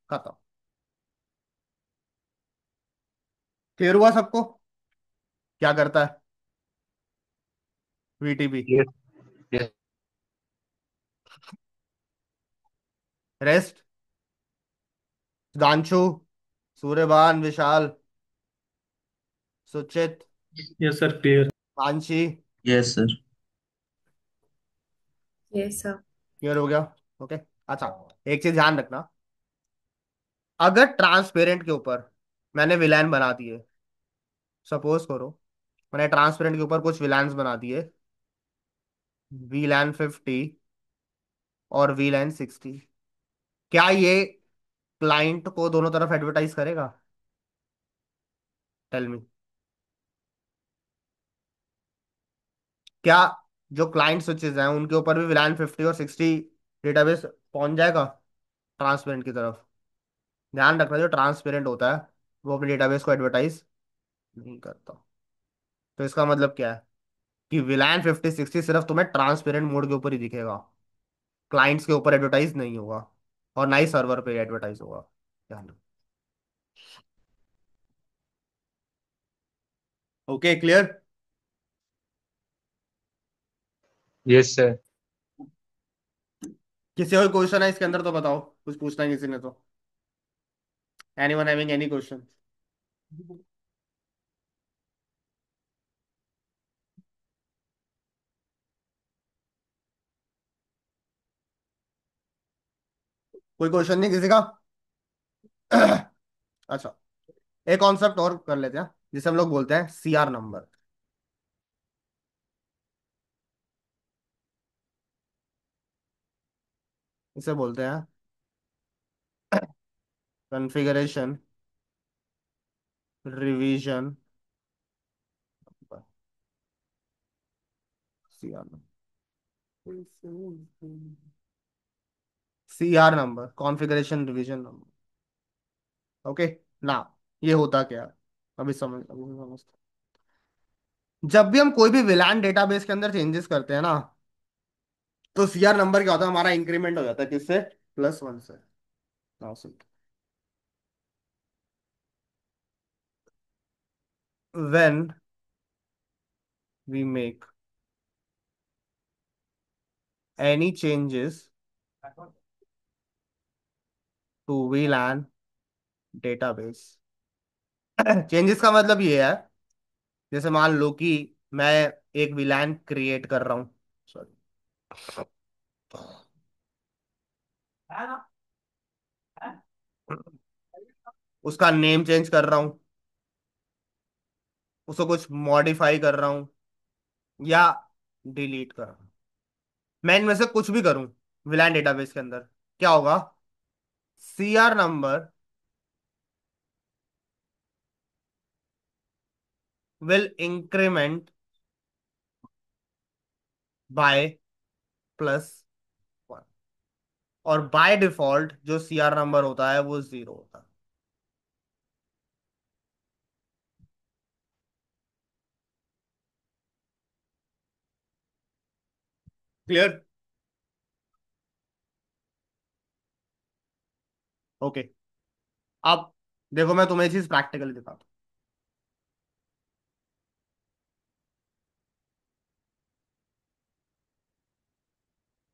खत्म। क्लियर हुआ सबको, क्या करता है VTP. Yes, yes, rest, Sudhanshu, Suryabhan, Vishal, Suchit, Yes, sir. Clear. Mansi, yes, sir. ये सब। क्लियर हो गया। ओके। अच्छा, एक चीज ध्यान रखना, अगर ट्रांसपेरेंट के ऊपर मैंने विलान बना दिए सपोज करो मैंने ट्रांसपेरेंट के ऊपर कुछ विलान्स बना दिए, वीलैन 50 और वीलैन 60। क्या ये क्लाइंट को दोनों तरफ एडवर्टाइज करेगा? Tell me. क्या जो क्लाइंट स्विचेस हैं उनके ऊपर भी विलान 50 और 60 डेटाबेस पहुंच जाएगा ट्रांसपेरेंट की तरफ? ध्यान रखना, जो ट्रांसपेरेंट होता है वो अपने डेटाबेस को एडवर्टाइज नहीं करता। तो इसका मतलब क्या है कि विलान 50 60 सिर्फ तुम्हें ट्रांसपेरेंट मोड के ऊपर ही दिखेगा, क्लाइंट्स के ऊपर एडवर्टाइज नहीं होगा, और ना ही सर्वर पे एडवर्टाइज होगा। ध्यान रखो। Okay, clear? Yes sir. किसी और क्वेश्चन है इसके अंदर तो बताओ, कुछ पूछना है किसी ने तो? Anyone having any question? कोई क्वेश्चन नहीं किसी का? अच्छा, एक कॉन्सेप्ट और कर लेते हैं जिसे हम लोग बोलते हैं सीआर नंबर। इसे बोलते हैं configuration revision CR number. CR number, configuration revision number. Okay ना, ये होता क्या है? अभी समझते हैं। जब भी हम कोई भी विलान डेटाबेस के अंदर चेंजेस करते हैं ना, तो सीआर नंबर क्या होता है? हमारा इंक्रीमेंट हो जाता है किससे? +1 से। Now see, when we make any changes to VLAN database. Changes का मतलब ये है, जैसे मान लो कि मैं एक VLAN क्रिएट कर रहा हूँ, सॉरी, उसका नेम चेंज कर रहा हूँ, उसको कुछ मॉडिफाई कर रहा हूँ, या डिलीट कर रहा हूँ। मैं इनमें से कुछ भी करूँ विलान डेटाबेस के अंदर, क्या होगा? CR number will increment by +1, और बाय डिफॉल्ट जो सीआर नंबर होता है वो 0 होता है। क्लियर? ओके, अब देखो मैं तुम्हें ये चीज प्रैक्टिकली दिखाता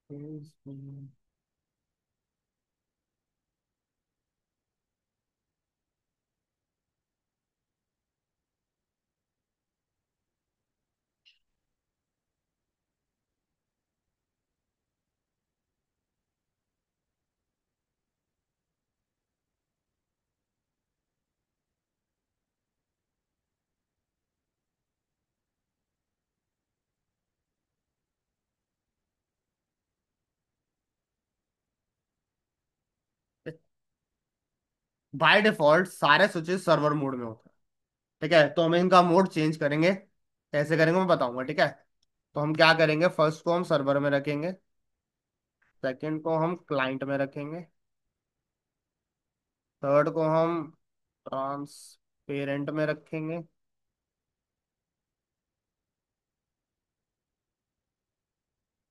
हूँ। बाय डिफॉल्ट सारे स्विचेस सर्वर मोड में होते हैं, ठीक है? तो हम इनका मोड चेंज करेंगे। कैसे करेंगे मैं बताऊंगा, ठीक है? तो हम क्या करेंगे, फर्स्ट को हम सर्वर में रखेंगे, सेकंड को हम क्लाइंट में रखेंगे, थर्ड को हम ट्रांसपेरेंट में रखेंगे,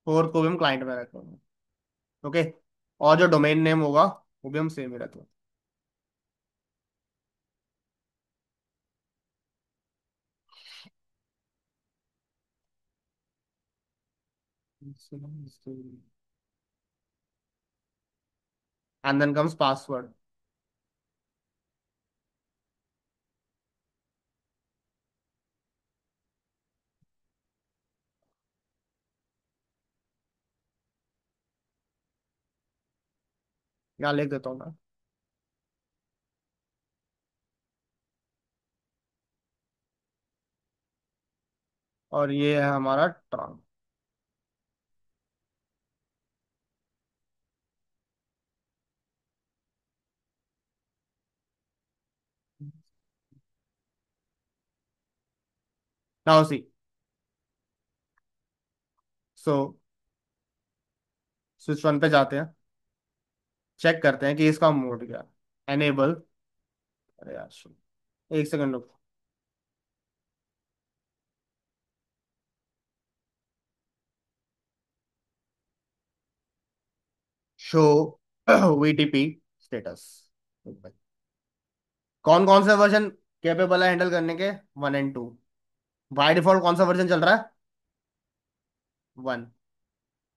फोर्थ को भी हम क्लाइंट में रखेंगे। ओके, और जो डोमेन नेम होगा वो भी हम सेम ही रखेंगे। And then comes password. यहाँ लिख देता हूँ मैं, और ये है हमारा trunk. Now see, so switch one पे जाते हैं, चेक करते हैं कि इसका मोड क्या है। एनेबल, अरे यार एक सेकंड रुक। Show VTP status. कौन कौन से वर्जन कैपेबल है हैंडल करने के? 1 एंड 2। बाय डिफॉल्ट कौन सा वर्जन चल रहा है? 1।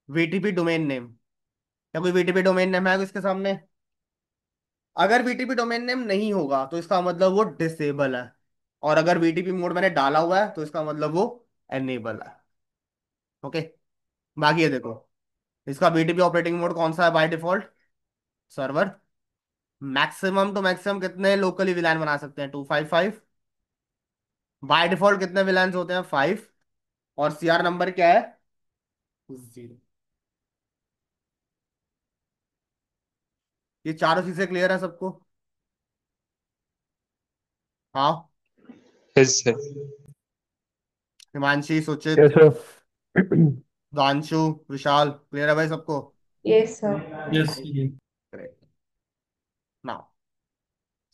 वीटीपी डोमेन नेम, क्या कोई वीटीपी डोमेन नेम है इसके सामने? अगर वीटीपी डोमेन नेम नहीं होगा तो इसका मतलब वो डिसेबल है, और अगर वीटीपी मोड मैंने डाला हुआ है तो इसका मतलब वो एनेबल है। ओके, बाकी ये देखो, इसका वीटीपी ऑपरेटिंग मोड कौन सा है by default? Server. Maximum to maximum कितने लोकली विलान बना सकते हैं? 255। बाय डिफॉल्ट कितने विलान्स होते हैं? 5। और सीआर नंबर क्या है? 0। ये चारों चीजें क्लियर है सबको? हाँ। Yes sir. Himanshi, Suchit, yes sir. दांशु, विशाल, क्लियर है भाई सबको? Yes sir. Yes. Great. Now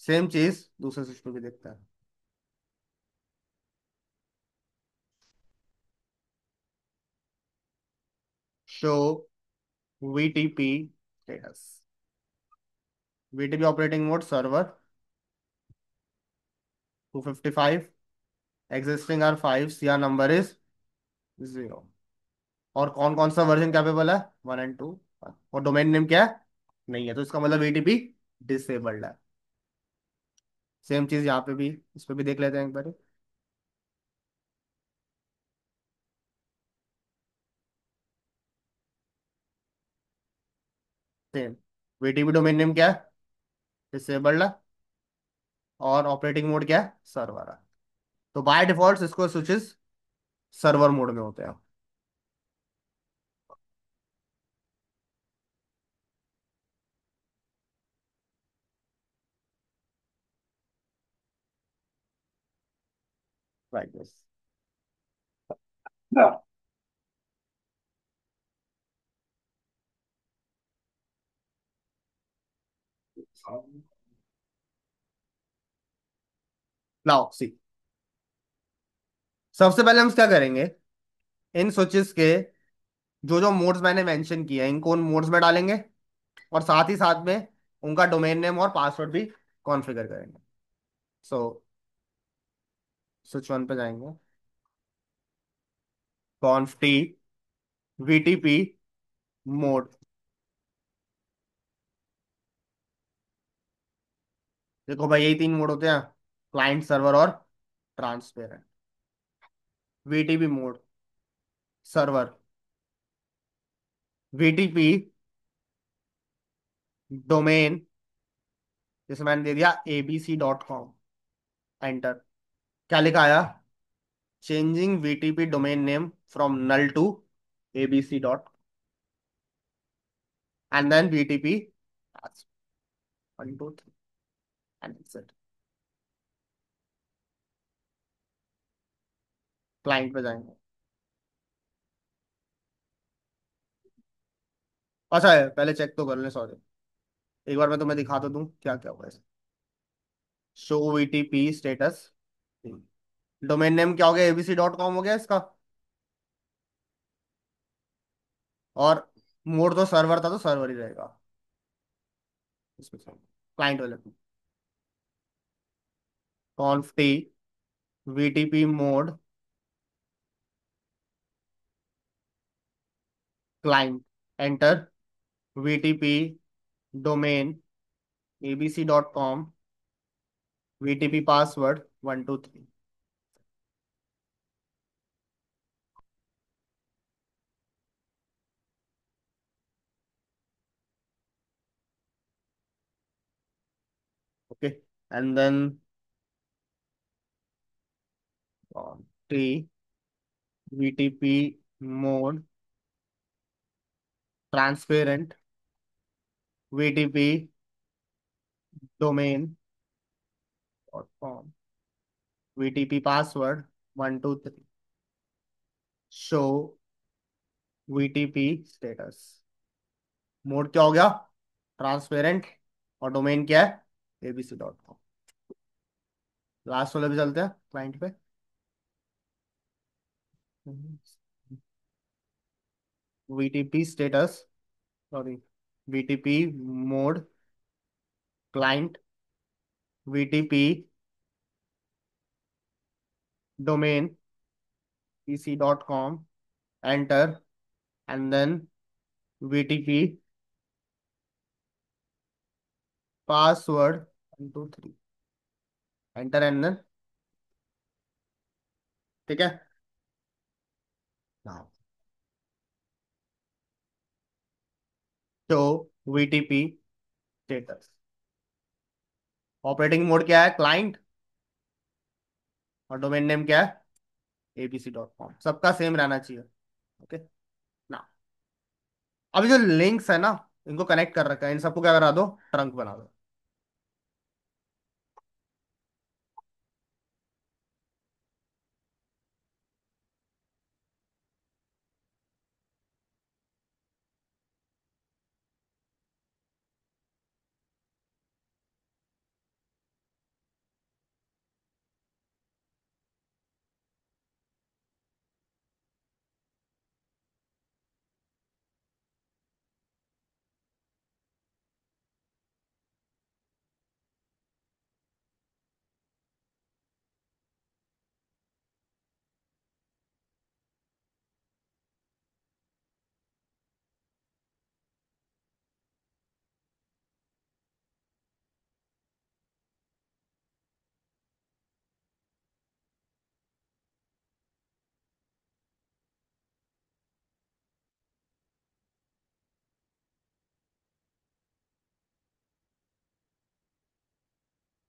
same चीज दूसरे सिस्टम भी देखते हैं। Show VTP status. VTP operating mode server 255, existing are 5, CR number is 0। और कौन कौन सा वर्जन कैपेबल है? 1 एंड 2। और डोमेन नेम क्या है? नहीं है, तो इसका मतलब वीटीपी डिसेबल्ड है। सेम चीज यहाँ पे भी, इस पे भी देख लेते हैं एक बार। सेम, वीटीपी डोमेन नेम क्या है? डिसेबल्ड है। और ऑपरेटिंग मोड क्या है? सर्वर है। तो बाय डिफॉल्ट इसको स्विचेस सर्वर मोड में होते हैं। Like this. नाउ सी, सबसे पहले हम क्या करेंगे, इन स्विचेस के जो जो मोड्स मैंने मेंशन किए हैं इनको उन मोड्स में डालेंगे, और साथ ही साथ में उनका डोमेन नेम और पासवर्ड भी कॉन्फ़िगर करेंगे। सो स्विच वन पे जाएंगे, कॉन्फ टी वीटीपी मोड। देखो भाई, यही 3 मोड होते हैं, क्लाइंट, सर्वर और transparent. VTP mode server, VTP domain, जैसे मैंने दे दिया abc.com, एंटर। क्या लिखा आया? Changing VTP domain name from null to abc dot, and then VTP 1 2 3 and it. Client पे जाएंगे। अच्छा है, पहले चेक तो कर लें, सॉरी, एक बार मैं तुम्हें दिखा तो दूं क्या क्या हुआ है। Show VTP status, domain name क्या हो गया? abc.com हो गया इसका। और मोड तो सर्वर था तो सर्वर ही रहेगा इसमें। क्लाइंट वाले conf t VTP mode client, enter. VTP domain abc.com, VTP password 1 2 3। Okay, and then t VTP mode transparent, VTP domain dot com, VTP password 123, show VTP status. Mode क्या हो गया? Transparent. और domain क्या है? abc.com। Last वाले पे चलते हैं, क्लाइंट पे। VTP status, sorry, VTP mode client, VTP domain pc.com, enter, and then VTP password 123, enter and then. ठीक है। Now show VTP status. Operating mode क्या है? क्लाइंट। और डोमेन नेम क्या है? abc.com। सबका सेम रहना चाहिए। ओके ना। अभी जो लिंक्स है ना, इनको कनेक्ट कर रखा है, इन सबको क्या करा दो? ट्रंक बना दो।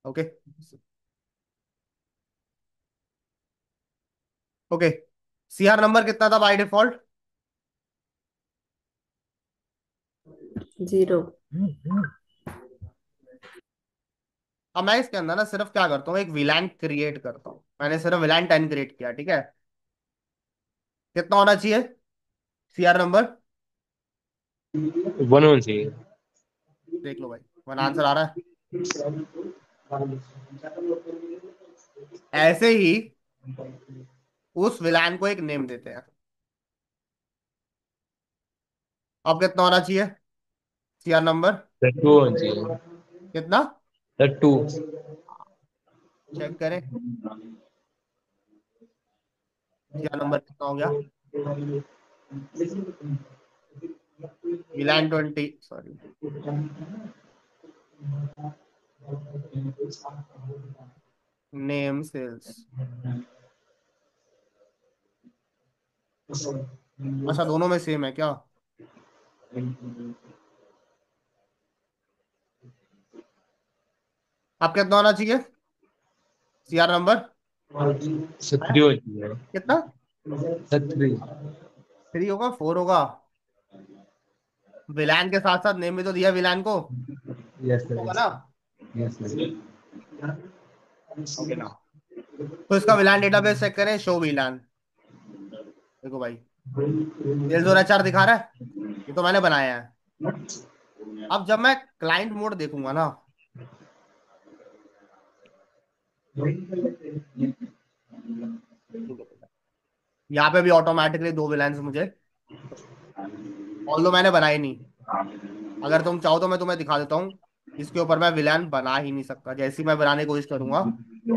Okay okay. CR नंबर कितना था बाय डिफॉल्ट? 0। अब मैं इसके अंदर ना सिर्फ क्या करता हूँ, एक विलान क्रिएट करता हूँ। मैंने सिर्फ विलान 10 क्रिएट किया, ठीक है। कितना होना चाहिए CR नंबर? 1 होना चाहिए। देख लो भाई, वन आंसर आ रहा है। ऐसे ही उस विलान को एक नेम देते हैं। अब कितना होना चाहिए CR नंबर? टू होना चाहिए। कितना? टू। चेक करें, CR नंबर कितना हो गया? विलान 20, सॉरी, नेम सेल्स। अच्छा, दोनों में सेम है क्या? अब कितना होना चाहिए CR नंबर? है? थ्री होना चाहिए। कितना? थ्री। 3 होगा, 4 होगा? विलान के साथ साथ नेम भी तो दिया विलान को, यस सर, होगा यस ना? Yes sir. ओके ना। तो इसका विलान डेटाबेस चेक करें, शो विलान। देखो भाई, सेल्स और HR दिखा रहा है, ये तो मैंने बनाया है। अब जब मैं क्लाइंट मोड देखूंगा ना, यहाँ पे भी ऑटोमेटिकली 2 विलान्स मुझे, ऑल दो मैंने बनाए नहीं। अगर तुम चाहो तो मैं तुम्हें दिखा देता हूँ। इसके ऊपर मैं विलान बना ही नहीं सकता। जैसे ही मैं बनाने की कोशिश करूंगा,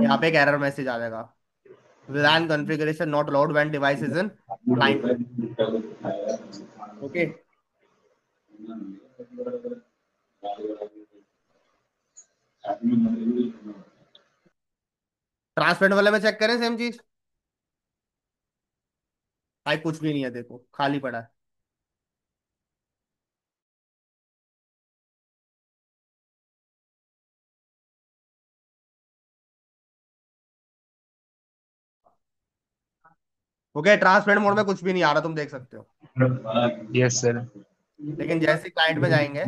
यहाँ पे एक एरर मैसेज आ जाएगा, VLAN configuration not allowed when device is in client mode. Okay. Transparent वाले में चेक करें सेम चीज। भाई कुछ भी नहीं है, देखो खाली पड़ा है। ओके, ट्रांसपेरेंट मोड में कुछ भी नहीं आ रहा, तुम देख सकते हो। Yes, sir. लेकिन जैसे क्लाइंट में जाएंगे,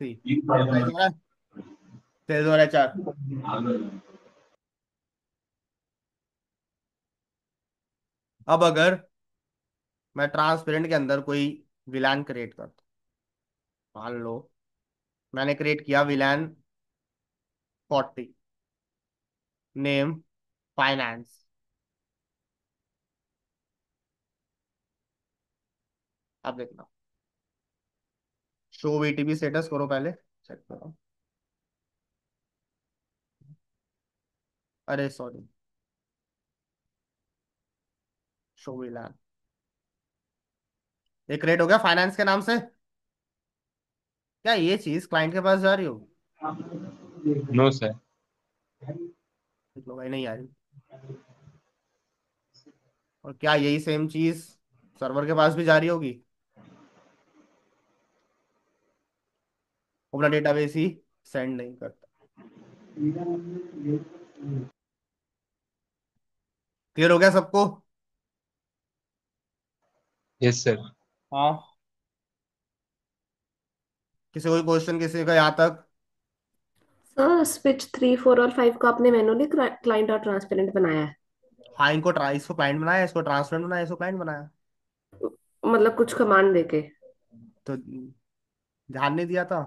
सी तेज हो रहा है, तेज हो रहा है 4। अब अगर मैं ट्रांसपेरेंट के अंदर कोई विलान क्रिएट करता हूं, मान लो मैंने क्रिएट किया विलान 40, नेम फाइनेंस। अब देखना, शो वीटीपी स्टेटस करो पहले, चेक करो। अरे सॉरी, शो विलान ये क्रिएट हो गया फाइनेंस के नाम से। क्या ये चीज क्लाइंट के पास जा रही होगी? No, sir. देख लो भाई, नहीं आ रही। और क्या यही सेम चीज सर्वर के पास भी जा रही होगी? अपना डेटाबेस ही सेंड नहीं करता। क्लियर हो गया सबको? Yes, sir. हाँ, किसी कोई क्वेश्चन किसी का यहाँ तक? सर स्विच 3 4 और 5 को आपने मैनुअली क्लाइंट और ट्रांसपेरेंट बनाया है? हाँ, इनको ट्राई, इसको क्लाइंट बनाया, इसको ट्रांसपेरेंट बनाया, इसको क्लाइंट बनाया। मतलब कुछ कमांड देके? तो ध्यान नहीं दिया था।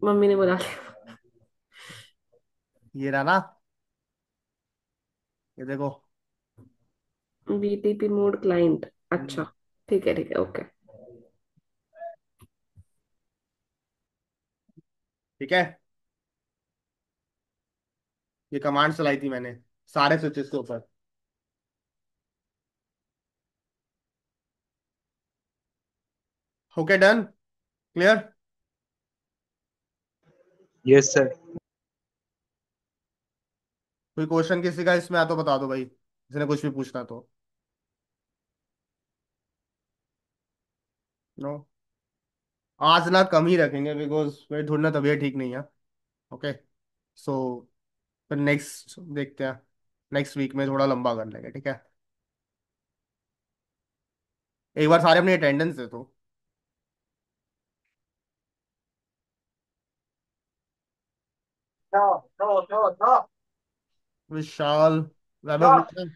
मम्मी ने बोला। ये रहा ना, ये देखो। बीटीपी मोड क्लाइंट, हम्म, अच्छा। ठीक है ओके। ठीक है, ये कमांड चलाई थी मैंने सारे स्विचेस के ऊपर। Okay, done, clear. Yes, sir. कोई क्वेश्चन किसी का इसमें आ तो बता दो भाई, किसी ने कुछ भी पूछना तो। नो, आज ना कम ही रखेंगे बिकॉज मेरी थोड़ी ना तबीयत ठीक नहीं है। ओके, सो फिर नेक्स्ट देखते हैं, नेक्स्ट वीक में थोड़ा लंबा कर लेंगे, ठीक है। एक बार सारे अपनी अटेंडेंस दे दो। विशाल, वैभव कृष्ण,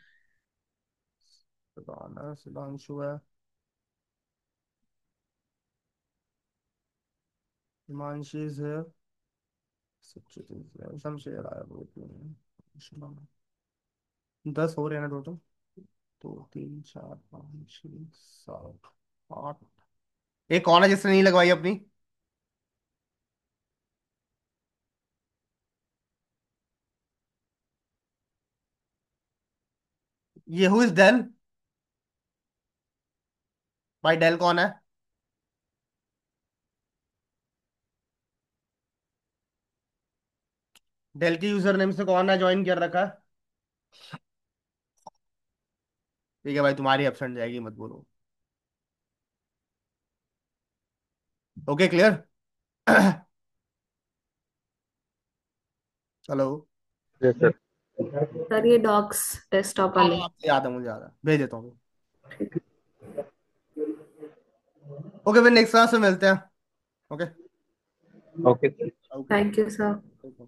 सुधांशु है, हिमांशी है, सचिन है, शमशेर आया, वो इतने हैं। 10 हो रहे हैं ना टोटल? 2 3 4 5 6 7 8। एक कौन है जिसने नहीं लगवाई अपनी? ये हु इज डेल? भाई डेल कौन है? डेल के यूजर नेम से कौन है ज्वाइन कर रखा है? ठीक है भाई, तुम्हारी एब्सेंट जाएगी, मत बोलो। Okay, clear. Hello. Yes sir. Sir ये डॉक्स डेस्कटॉप हाँ, वाले। याद है, मुझे याद है, भेज देता हूँ। ओके, फिर नेक्स्ट क्लास में मिलते हैं। Okay. Okay, sir. Okay. Thank you sir. Okay.